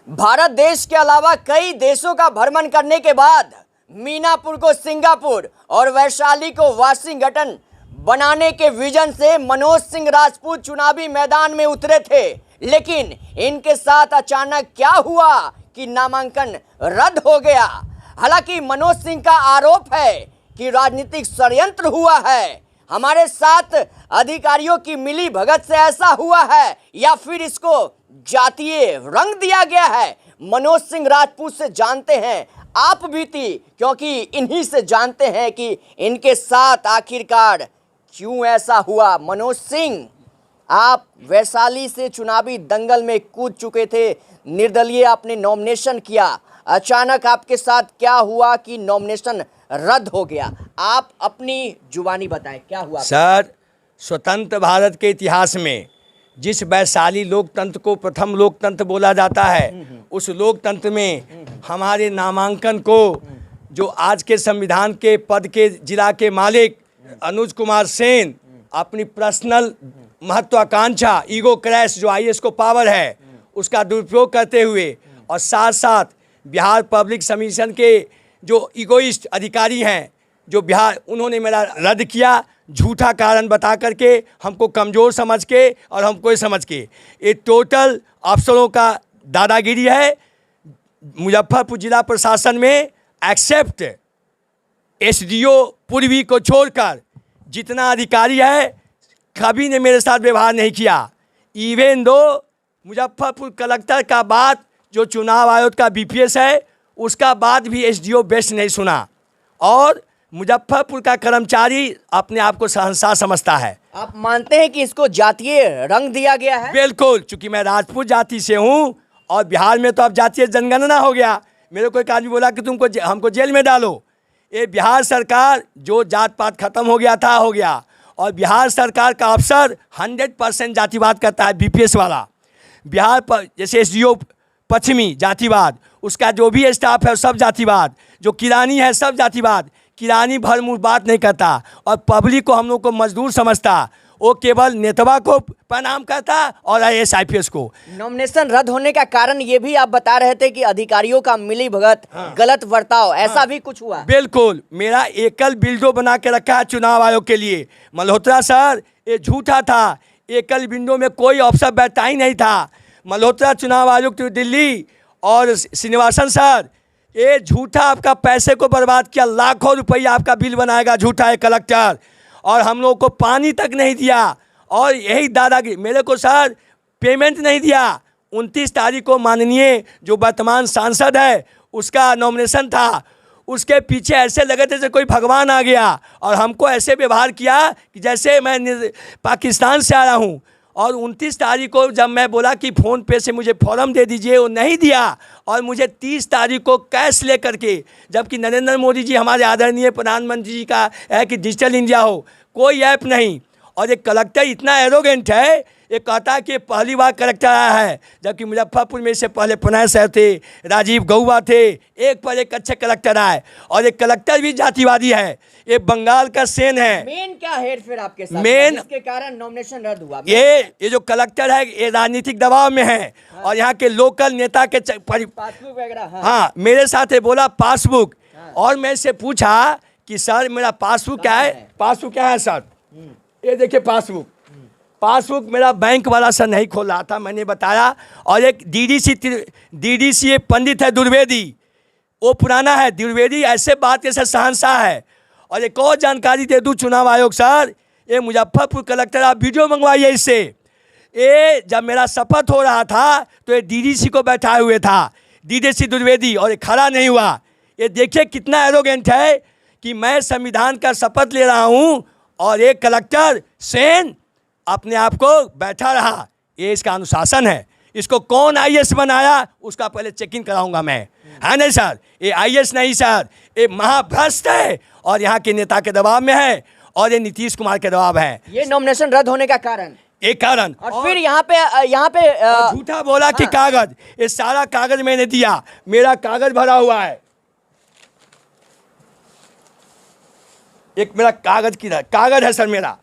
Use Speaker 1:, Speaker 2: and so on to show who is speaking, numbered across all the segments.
Speaker 1: भारत देश के अलावा कई देशों का भ्रमण करने के बाद मीनापुर को सिंगापुर और वैशाली को वाशिंगटन बनाने के विजन से मनोज सिंह राजपूत चुनावी मैदान में उतरे थे। लेकिन इनके साथ अचानक क्या हुआ कि नामांकन रद्द हो गया। हालांकि मनोज सिंह का आरोप है कि राजनीतिक षड्यंत्र हुआ है। हमारे साथ अधिकारियों की मिली भगत से ऐसा हुआ है या फिर इसको जातीय रंग दिया गया है। मनोज सिंह राजपूत से जानते हैं आप बीती, क्योंकि इन्हीं से जानते हैं कि इनके साथ आखिरकार क्यों ऐसा हुआ। मनोज सिंह, आप वैशाली से चुनावी दंगल में कूद चुके थे, निर्दलीय आपने नॉमिनेशन किया। अचानक आपके साथ क्या हुआ कि नॉमिनेशन रद्द हो गया? आप अपनी जुबानी बताएं क्या हुआ।
Speaker 2: सर, स्वतंत्र भारत के इतिहास में जिस वैशाली लोकतंत्र को प्रथम लोकतंत्र बोला जाता है, उस लोकतंत्र में हमारे नामांकन को जो आज के संविधान के पद के जिला के मालिक अनुज कुमार सेन अपनी पर्सनल महत्वाकांक्षा, ईगो क्रैश जो आईएएस को पावर है, उसका दुरुपयोग करते हुए और साथ साथ बिहार पब्लिक कमीशन के जो इगोइस्ट अधिकारी हैं जो बिहार, उन्होंने मेरा रद्द किया झूठा कारण बता करके, हमको कमज़ोर समझ के और हमको समझ के। ये टोटल अफसरों का दादागिरी है। मुजफ्फरपुर जिला प्रशासन में एक्सेप्ट एसडीओ पूर्वी को छोड़कर जितना अधिकारी है, कभी ने मेरे साथ व्यवहार नहीं किया। इवन दो मुजफ्फरपुर कलेक्टर का बात जो चुनाव आयोग का बीपीएस है, उसका बात भी एसडीओ बेस्ट नहीं सुना। और मुजफ्फरपुर का कर्मचारी अपने आप को शहंशाह समझता है।
Speaker 1: आप मानते हैं कि इसको जातीय रंग दिया गया है?
Speaker 2: बिल्कुल, चूंकि मैं राजपूत जाति से हूँ और बिहार में तो अब जातीय जनगणना हो गया। मेरे को एक आदमी बोला कि तुमको हमको जेल में डालो। ये बिहार सरकार जो जात पात खत्म हो गया था, हो गया। और बिहार सरकार का अफसर 100% जातिवाद करता है, बीपीएस वाला। बिहार पर जैसे एसडीओ पश्चिमी जातिवाद, उसका जो भी स्टाफ है सब जातिवाद, जो किरानी है सब जातिवाद। किरानी भर मुँह बात नहीं करता और पब्लिक को, हम लोग को मजदूर समझता। वो केवल नेतवा को प्रणाम करता और आईएएस आईपीएस को।
Speaker 1: नॉमिनेशन रद्द होने का कारण ये भी आप बता रहे थे कि अधिकारियों का मिली भगत, गलत बर्ताव, ऐसा भी कुछ हुआ?
Speaker 2: बिल्कुल, मेरा एकल विंडो बना के रखा है चुनाव आयोग के लिए। मल्होत्रा सर, ये झूठा था। एकल विंडो में कोई अफसर बैठा ही नहीं था। मल्होत्रा चुनाव आयुक्त दिल्ली और श्रीनिवासन सर, ये झूठा आपका पैसे को बर्बाद किया। लाखों रुपया आपका बिल बनाएगा झूठा है कलेक्टर, और हम लोग को पानी तक नहीं दिया। और यही दादागिरी, मेरे को सर पेमेंट नहीं दिया। 29 तारीख को माननीय जो वर्तमान सांसद है उसका नॉमिनेशन था, उसके पीछे ऐसे लगे थे जैसे कोई भगवान आ गया और हमको ऐसे व्यवहार किया कि जैसे मैं पाकिस्तान से आया हूँ। और 29 तारीख को जब मैं बोला कि फ़ोन पे से मुझे फॉर्म दे दीजिए, वो नहीं दिया। और मुझे 30 तारीख को कैश ले करके, जबकि नरेंद्र मोदी जी हमारे आदरणीय प्रधानमंत्री जी का है कि डिजिटल इंडिया हो, कोई ऐप नहीं। और एक कलेक्टर इतना एरोगेंट है, ये कहता है कि पहली बार कलेक्टर आया है, जबकि मुजफ्फरपुर में से पहले प्रणय सर थे, राजीव गौबा थे, एक पर एक अच्छे कलेक्टर आए। और एक कलेक्टर भी जातिवादी है, ये बंगाल का सेन है।
Speaker 1: मेन क्या है फिर आपके साथ
Speaker 2: मेन
Speaker 1: इसके कारण नॉमिनेशन रद्द हुआ?
Speaker 2: ये जो कलेक्टर है ये राजनीतिक दबाव में है। हाँ। और यहाँ के लोकल नेता के
Speaker 1: पासबुक वगैरह।
Speaker 2: हाँ, मेरे साथ ये बोला पासबुक। हाँ। और मैं इससे पूछा कि सर मेरा पासबुक क्या है? पासबुक क्या है सर? ये देखिए पासबुक मेरा बैंक वाला सर नहीं खोल रहा था, मैंने बताया। और एक डीडीसी पंडित है द्विवेदी, वो पुराना है। द्विवेदी ऐसे बात के सर शहंशाह है। और एक और जानकारी दे दूँ चुनाव आयोग सर, ये मुजफ्फरपुर कलेक्टर, आप वीडियो मंगवाइए इससे। ये जब मेरा शपथ हो रहा था तो ये डीडीसी को बैठाए हुए था, डीडीसी द्विवेदी, और ये खड़ा नहीं हुआ। ये देखिए कितना एरोगेंट है कि मैं संविधान का शपथ ले रहा हूँ और एक कलेक्टर सेन अपने आप को बैठा रहा। ये इसका अनुशासन है। इसको कौन आईएएस बनाया उसका पहले चेकिंग कराऊंगा मैं, है नहीं सर? ये आईएएस नहीं सर, ये महाभ्रष्ट है और यहाँ के नेता के दबाव में है और ये नीतीश कुमार के दबाव है।
Speaker 1: ये नॉमिनेशन रद्द होने का कारण,
Speaker 2: एक कारण।
Speaker 1: और फिर यहाँ पे
Speaker 2: झूठा बोला कि कागज, ये सारा कागज मैंने दिया, मेरा कागज भरा हुआ है। एक मेरा कागज है सर, मेरा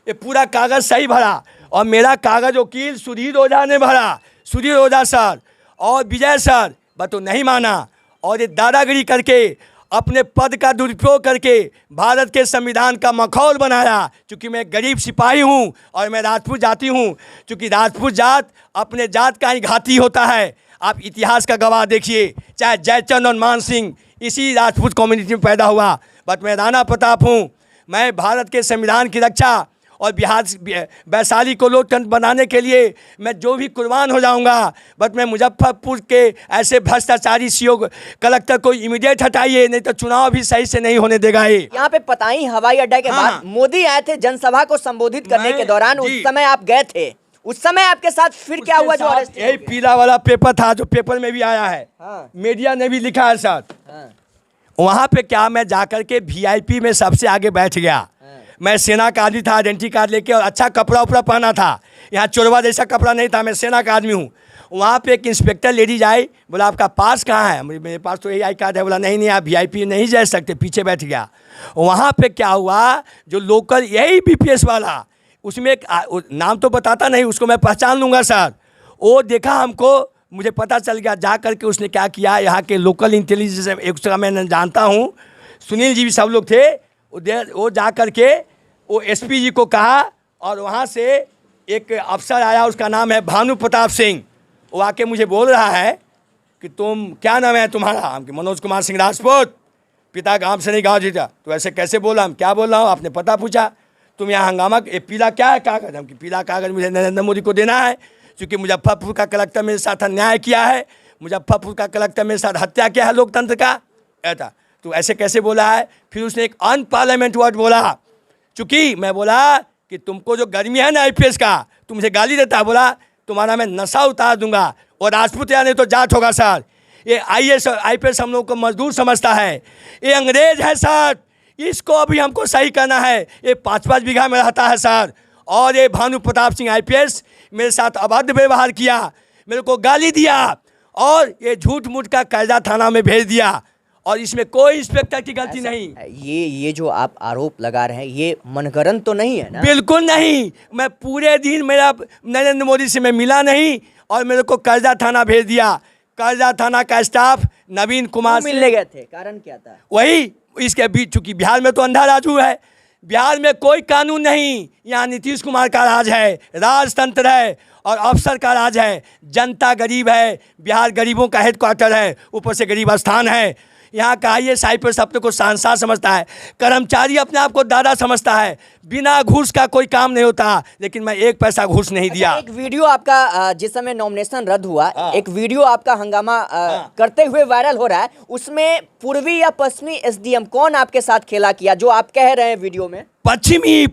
Speaker 2: ये पूरा कागज सही भरा। और मेरा कागज वकील सुधीर ओझा ने भरा, सुधीर ओझा सर। और विजय सर बस तो नहीं माना, और ये दादागिरी करके अपने पद का दुरुपयोग करके भारत के संविधान का मखौल बनाया। चूँकि मैं गरीब सिपाही हूँ और मैं राजपूत जाति हूँ, चूँकि राजपूत जात अपने जात का ही घाती होता है। आप इतिहास का गवाह देखिए, चाहे जयचंद और मान सिंह इसी राजपूत कम्युनिटी में पैदा हुआ। बट मैं राणा प्रताप हूँ, मैं भारत के संविधान की रक्षा और बिहार वैशाली को लोकतंत्र बनाने के लिए मैं जो भी कुर्बान हो जाऊंगा। बट मैं मुजफ्फरपुर के ऐसे भ्रष्टाचारी सीओ कलेक्टर को इमीडिएट हटाइए, नहीं तो चुनाव भी सही से नहीं होने देगा ये।
Speaker 1: यहाँ पे पताई हवाई अड्डा के बाद मोदी आए थे जनसभा को संबोधित करने के दौरान, उस समय आप गए थे, उस समय आपके साथ फिर क्या हुआ जो अरेस्ट?
Speaker 2: यही पीला वाला पेपर था जो पेपर में भी आया है, मीडिया ने भी लिखा है साथ। वहाँ पे क्या मैं जाकर के VIP में सबसे आगे बैठ गया। मैं सेना का आदमी था, आइडेंटिटी कार्ड लेके, और अच्छा कपड़ा उपड़ा पहना था। यहाँ चोरवा जैसा कपड़ा नहीं था, मैं सेना का आदमी हूँ। वहाँ पे एक इंस्पेक्टर लेडीज आई, बोला आपका पास कहाँ है? मेरे पास तो यही आई कार्ड है। बोला नहीं नहीं, आप VIP नहीं जा सकते, पीछे बैठ गया। वहाँ पे क्या हुआ, जो लोकल यही BPS वाला, उसमें एक नाम तो बताता नहीं, उसको मैं पहचान लूँगा सर, वो देखा हमको, मुझे पता चल गया। जा करके उसने क्या किया, यहाँ के लोकल इंटेलिजेंस एक जगह मैं जानता हूँ, सुनील जी भी सब लोग थे, वो जा करके वो SP जी को कहा, और वहाँ से एक अफसर आया, उसका नाम है भानु प्रताप सिंह। वो आके मुझे बोल रहा है कि तुम क्या नाम है तुम्हारा? हम कि मनोज कुमार सिंह राजपूत, पिता गाँव से नहीं गाँव जीता। तो ऐसे कैसे बोला? हम क्या बोल रहा हूँ, आपने पता पूछा, तुम यहाँ हंगामा, ये पीला क्या है कागज़? हम कि पीला कागज़ मुझे नरेंद्र मोदी को देना है, क्योंकि मुजफ्फरपुर का कलेक्टर मेरे साथ अन्याय किया है, मुजफ्फरपुर का कलेक्टर मेरे साथ हत्या किया है लोकतंत्र का। ऐसा तो ऐसे कैसे बोला है? फिर उसने एक अनपार्लियामेंट वर्ड बोला। चूँकि मैं बोला कि तुमको जो गर्मी है ना IPS का, तुम मुझे गाली देता है, बोला तुम्हारा मैं नशा उतार दूंगा, और राजपूत या नहीं तो जाट होगा सर। ये IAS और IPS हम लोग को मजदूर समझता है, ये अंग्रेज है सर, इसको अभी हमको सही करना है। ये 5-5 बीघा में रहता है सर, और ये भानु प्रताप सिंह IPS मेरे साथ अभद्र व्यवहार किया, मेरे को गाली दिया, और ये झूठ मूठ का कायदा थाना में भेज दिया, और इसमें कोई इंस्पेक्टर की गलती नहीं।
Speaker 1: ये जो आप आरोप लगा रहे हैं, ये मनगढ़ंत तो नहीं है ना?
Speaker 2: बिल्कुल नहीं। मैं पूरे दिन मेरा नरेंद्र मोदी से मैं मिला नहीं, और मेरे को कर्जा थाना भेज दिया। कर्जा थाना का स्टाफ नवीन कुमार से
Speaker 1: मिलने गए थे, कारण क्या था?
Speaker 2: वही इसके बीच, चूँकि बिहार में तो अंधा राजू है, बिहार में कोई कानून नहीं, यहाँ नीतीश कुमार का राज है, राजतंत्र है और अफसर का राज है। जनता गरीब है, बिहार गरीबों का हेडक्वार्टर है, ऊपर से गरीब स्थान है। यहाँ का IAS IPS अपने को शहंशाह समझता है, कर्मचारी अपने आप को दादा समझता है, बिना घूस का कोई काम नहीं होता। लेकिन मैं एक पैसा घूस नहीं दिया।
Speaker 1: एक वीडियो आपका जिस समय नॉमिनेशन रद्द हुआ, एक वीडियो आपका हंगामा करते हुए वायरल हो रहा है, उसमें पूर्वी या पश्चिमी SDM कौन आपके साथ खेला किया, जो आप कह रहे हैं वीडियो में?
Speaker 2: पश्चिमी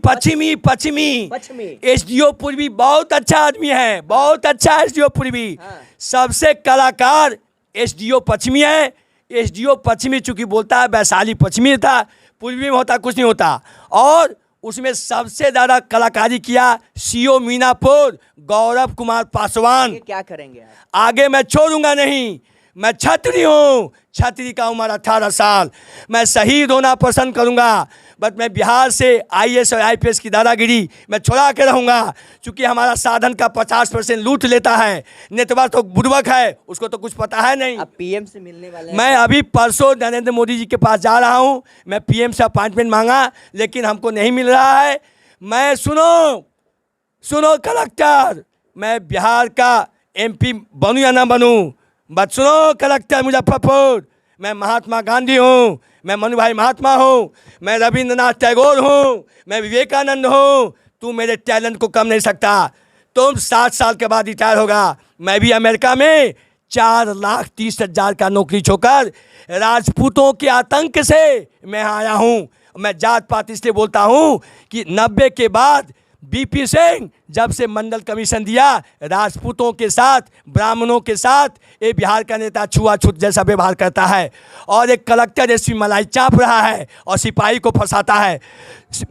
Speaker 2: SDO पूर्वी बहुत अच्छा आदमी है, बहुत अच्छा SDO पूर्वी। सबसे कलाकार SDO पश्चिमी है। SDO पश्चिमी चूँकि बोलता है, वैशाली पश्चिमी था, पूर्वी में होता कुछ नहीं होता। और उसमें सबसे ज़्यादा कलाकारी किया CO मीनापुर गौरव कुमार पासवान।
Speaker 1: क्या करेंगे आप?
Speaker 2: आगे मैं छोड़ूंगा नहीं। मैं छत्री हूँ, छत्री का उम्र 18 साल। मैं शहीद होना पसंद करूँगा, बट मैं बिहार से IAS और IPS की दादागिरी मैं छुड़ा के रहूँगा। चूँकि हमारा साधन का 50% लूट लेता है। नेतवा तो बुड़बक है, उसको तो कुछ पता है नहीं।
Speaker 1: अब PM से मिलने वाले
Speaker 2: मैं अभी परसों नरेंद्र मोदी जी के पास जा रहा हूँ। मैं PM से अपॉइंटमेंट मांगा, लेकिन हमको नहीं मिल रहा है। मैं सुनो कलेक्टर, मैं बिहार का MP बनूँ या ना बनूँ, बट सुनो कलेक्टर मुजफ्फरपुर, मैं महात्मा गांधी हूँ, मैं मनु भाई महात्मा हूँ, मैं रविंद्रनाथ टैगोर हूँ, मैं विवेकानंद हूँ। तू मेरे टैलेंट को कम नहीं सकता। तुम 60 साल के बाद रिटायर होगा। मैं भी अमेरिका में 4,30,000 का नौकरी छोड़कर राजपूतों के आतंक से मैं आया हूँ। मैं जात पात इसलिए बोलता हूँ कि 90 के बाद BP सिंह जब से मंडल कमीशन दिया, राजपूतों के साथ, ब्राह्मणों के साथ ये बिहार का नेता छुआछूत जैसा व्यवहार करता है, और एक कलेक्टर SP मलाई चाप रहा है और सिपाही को फंसाता है।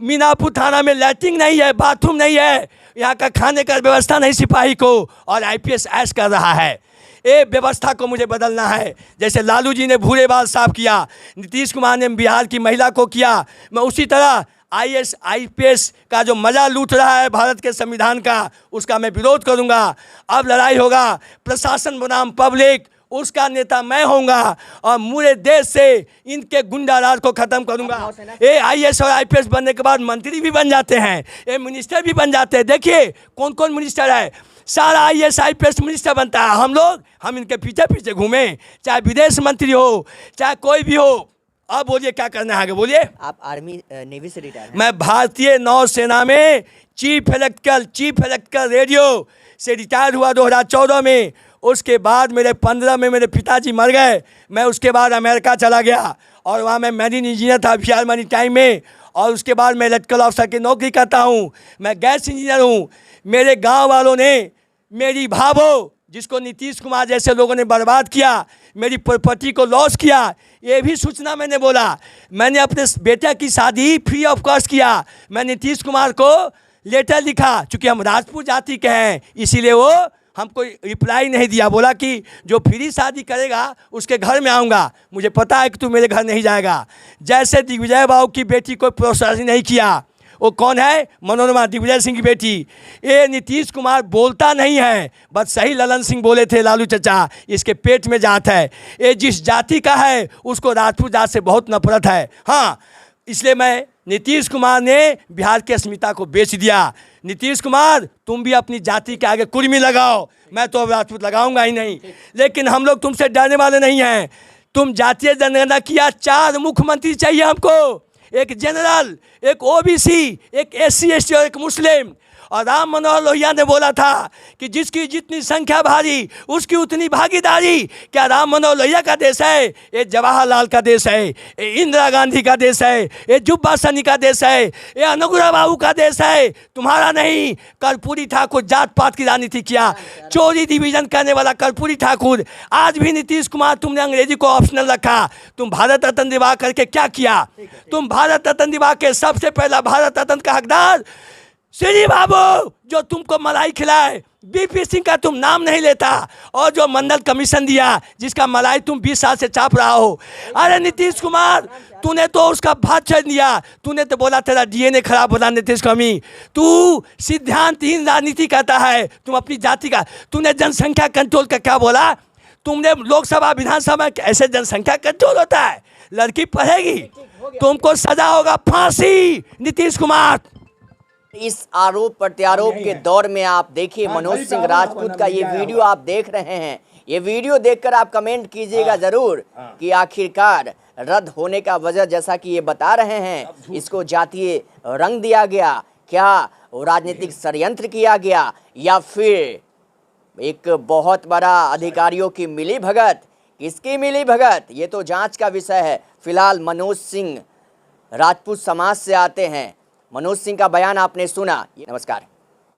Speaker 2: मीनापुर थाना में लैट्रिन नहीं है, बाथरूम नहीं है, यहाँ का खाने का व्यवस्था नहीं सिपाही को, और IPS ऐश कर रहा है। ये व्यवस्था को मुझे बदलना है। जैसे लालू जी ने भूरे बाल साफ किया, नीतीश कुमार ने बिहार की महिला को किया, मैं उसी तरह IAS IPS का जो मजा लूट रहा है भारत के संविधान का, उसका मैं विरोध करूंगा। अब लड़ाई होगा प्रशासन बनाम पब्लिक, उसका नेता मैं होऊंगा और पूरे देश से इनके गुंडा राज को खत्म करूंगा। ये IAS और IPS बनने के बाद मंत्री भी बन जाते हैं, ये मिनिस्टर भी बन जाते हैं। देखिए कौन कौन मिनिस्टर है, सारा IAS IPS मिनिस्टर बनता है। हम इनके पीछे पीछे घूमें, चाहे विदेश मंत्री हो चाहे कोई भी हो। अब बोलिए क्या करना है आगे, बोलिए।
Speaker 1: आप आर्मी नेवी से रिटायर हैं?
Speaker 2: मैं भारतीय नौसेना में चीफ इलेक्ट्रिकल रेडियो से रिटायर हुआ 2014 में। उसके बाद मेरे 15 में मेरे पिताजी मर गए। मैं उसके बाद अमेरिका चला गया और वहाँ मैं मैरीन इंजीनियर था फियार मनी टाइम में। और उसके बाद मैं इलेक्ट्रिकल ऑफिसर की नौकरी करता हूँ। मैं गैस इंजीनियर हूँ। मेरे गांव वालों ने मेरी भावो, जिसको नीतीश कुमार जैसे लोगों ने बर्बाद किया, मेरी प्रॉपर्टी को लॉस किया, ये भी सूचना मैंने बोला। मैंने अपने बेटे की शादी फ्री ऑफ कॉस्ट किया। मैं नीतीश कुमार को लेटर लिखा, चूँकि हम राजपूत जाति के हैं इसीलिए वो हमको रिप्लाई नहीं दिया। बोला कि जो फ्री शादी करेगा उसके घर में आऊँगा, मुझे पता है कि तू मेरे घर नहीं जाएगा। जैसे दिग्विजय बाबू की बेटी को प्रोत्साहित नहीं किया, वो कौन है, मनोरमा, दिग्विजय सिंह की बेटी। ये नीतीश कुमार बोलता नहीं है, बस सही ललन सिंह बोले थे, लालू चचा इसके पेट में जात है। ये जिस जाति का है उसको राजपूत जात से बहुत नफरत है। हाँ, इसलिए मैं नीतीश कुमार ने बिहार की अस्मिता को बेच दिया। नीतीश कुमार तुम भी अपनी जाति के आगे कुर्मी लगाओ, मैं तो अब राजपूत लगाऊंगा ही नहीं। लेकिन हम लोग तुमसे डरने वाले नहीं हैं। तुम जातीय जनगणना किया, 4 मुख्यमंत्री चाहिए हमको, एक जनरल, एक OBC, एक SC ST और एक मुस्लिम। और राम मनोहर लोहिया ने बोला था कि जिसकी जितनी संख्या भारी उसकी उतनी भागीदारी। क्या राम मनोहर लोहिया का देश है? ये जवाहरलाल का देश है, ये इंदिरा गांधी का देश है, ये जुब्बा सनी का देश है, ये अनुग्रह बाबू का देश है, तुम्हारा नहीं। कर्पूरी ठाकुर जात पात की राजनीति किया, चोरी डिवीजन करने वाला कर्पूरी ठाकुर। आज भी नीतीश कुमार तुमने अंग्रेजी को ऑप्शनल रखा। तुम भारत रत्न दिवा करके क्या किया? तुम भारत रत्न दिवा के सबसे पहला भारत रत्न का हकदार श्री बाबू, जो तुमको मलाई खिलाए, BP सिंह का तुम नाम नहीं लेता, और जो मंडल कमीशन दिया जिसका मलाई तुम 20 साल से चाप रहा हो। अरे नीतीश कुमार, तूने तो उसका भात छेड़ दिया। तूने तो बोला तेरा DNA खराब होता नीतीश कमी। तू सिद्धांतहीन राजनीति करता है। तुम अपनी जाति का, तूने जनसंख्या कंट्रोल का क्या बोला? तुमने लोकसभा विधानसभा में ऐसे जनसंख्या कंट्रोल होता है? लड़की पढ़ेगी, तुमको सजा होगा फांसी। नीतीश कुमार,
Speaker 1: इस आरोप प्रत्यारोप के दौर में आप देखिए मनोज सिंह राजपूत का ये वीडियो आप देख रहे हैं। ये वीडियो देखकर आप कमेंट कीजिएगा जरूर कि आखिरकार रद्द होने का वजह, जैसा कि ये बता रहे हैं, इसको जातीय रंग दिया गया, क्या राजनीतिक षड्यंत्र किया गया, या फिर एक बहुत बड़ा अधिकारियों की मिली भगत। किसकी मिली भगत, ये तो जांच का विषय है। फिलहाल मनोज सिंह राजपूत समाज से आते हैं। मनोज सिंह का बयान आपने सुना। नमस्कार।